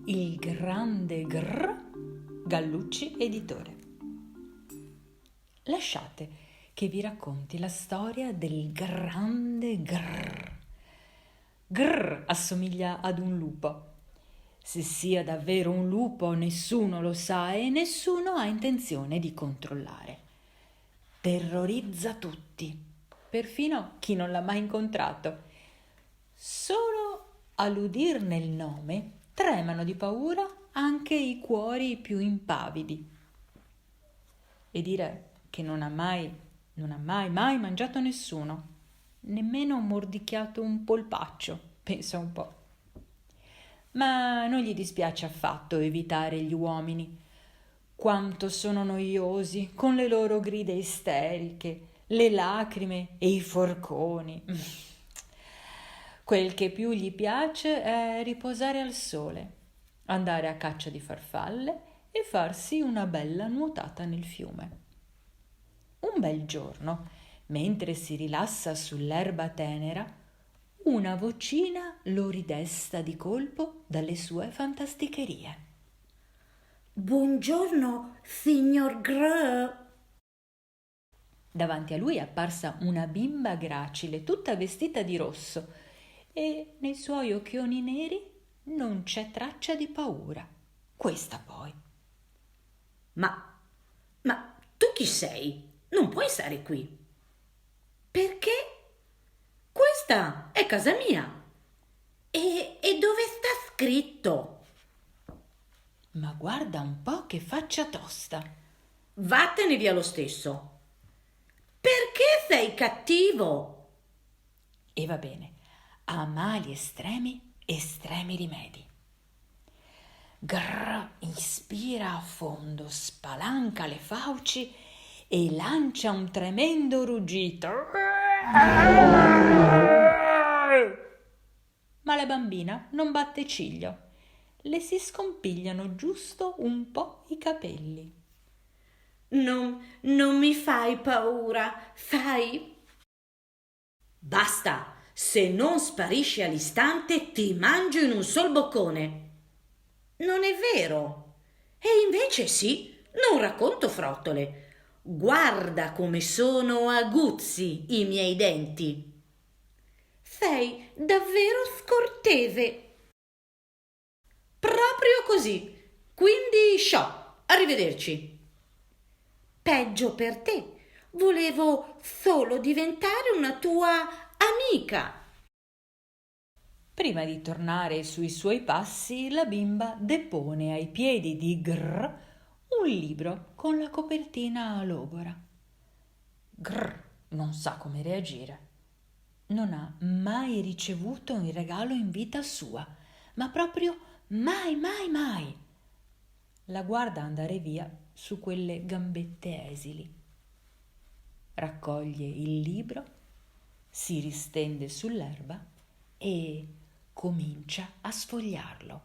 Il grande grr, Gallucci Editore. Lasciate che vi racconti la storia del grande grr. Grr assomiglia ad un lupo. Se sia davvero un lupo nessuno lo sa e nessuno ha intenzione di controllare. Terrorizza tutti, perfino chi non l'ha mai incontrato. Solo all'udirne il nome tremano di paura anche i cuori più impavidi. E dire che non ha mai mangiato nessuno, nemmeno mordicchiato un polpaccio, pensa un po'. Ma non gli dispiace affatto evitare gli uomini. Quanto sono noiosi con le loro grida isteriche, le lacrime e i forconi. Quel che più gli piace è riposare al sole, andare a caccia di farfalle e farsi una bella nuotata nel fiume. Un bel giorno, mentre si rilassa sull'erba tenera, una vocina lo ridesta di colpo dalle sue fantasticherie. Buongiorno, signor Grr. Davanti a lui è apparsa una bimba gracile, tutta vestita di rosso, e nei suoi occhioni neri non c'è traccia di paura. Questa poi. Ma tu chi sei? Non puoi stare qui. Perché? Questa è casa mia. E dove sta scritto? Ma guarda un po' che faccia tosta. Vattene via lo stesso. Perché sei cattivo? E va bene, a mali estremi, estremi rimedi. Grrr, ispira a fondo, spalanca le fauci e lancia un tremendo ruggito. Ma la bambina non batte ciglio. Le si scompigliano giusto un po' i capelli. Non mi fai paura, sai? Basta, se non sparisci all'istante ti mangio in un sol boccone. Non è vero. E invece sì, non racconto frottole. Guarda come sono aguzzi i miei denti. Sei davvero scortese. Proprio così. Quindi sciò, arrivederci. Peggio per te. Volevo solo diventare una tua amica. Prima di tornare sui suoi passi, la bimba depone ai piedi di Grr un libro con la copertina logora. Grr non sa come reagire. Non ha mai ricevuto un regalo in vita sua, ma proprio mai. La guarda andare via su quelle gambette esili. Raccoglie il libro, si ristende sull'erba e comincia a sfogliarlo.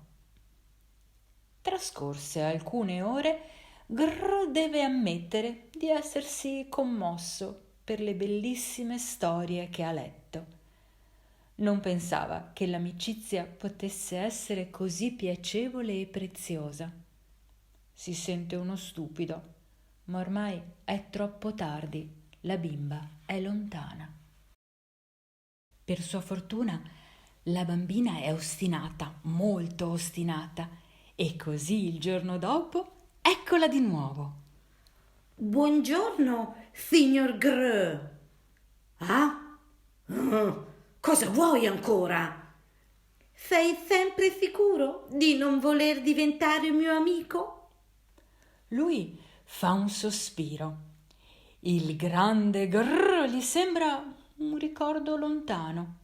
Trascorse alcune ore, Grr deve ammettere di essersi commosso per le bellissime storie che ha letto. Non pensava che l'amicizia potesse essere così piacevole e preziosa. Si sente uno stupido, ma ormai è troppo tardi, la bimba è lontana. Per sua fortuna, la bambina è ostinata, molto ostinata, e così il giorno dopo eccola di nuovo. Buongiorno, signor Grr. Ah? Cosa vuoi ancora? Sei sempre sicuro di non voler diventare mio amico? Lui fa un sospiro. Il grande grrr gli sembra un ricordo lontano.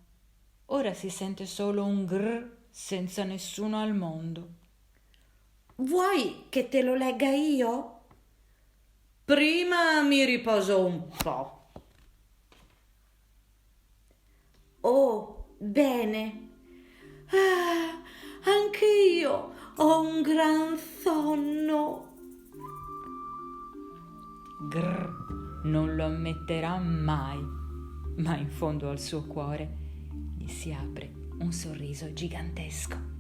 Ora si sente solo un grrr senza nessuno al mondo. Vuoi che te lo legga io? Prima mi riposo un po'. Oh, bene. Anche io ho un gran sonno. Grrr non lo ammetterà mai, ma in fondo al suo cuore gli si apre un sorriso gigantesco.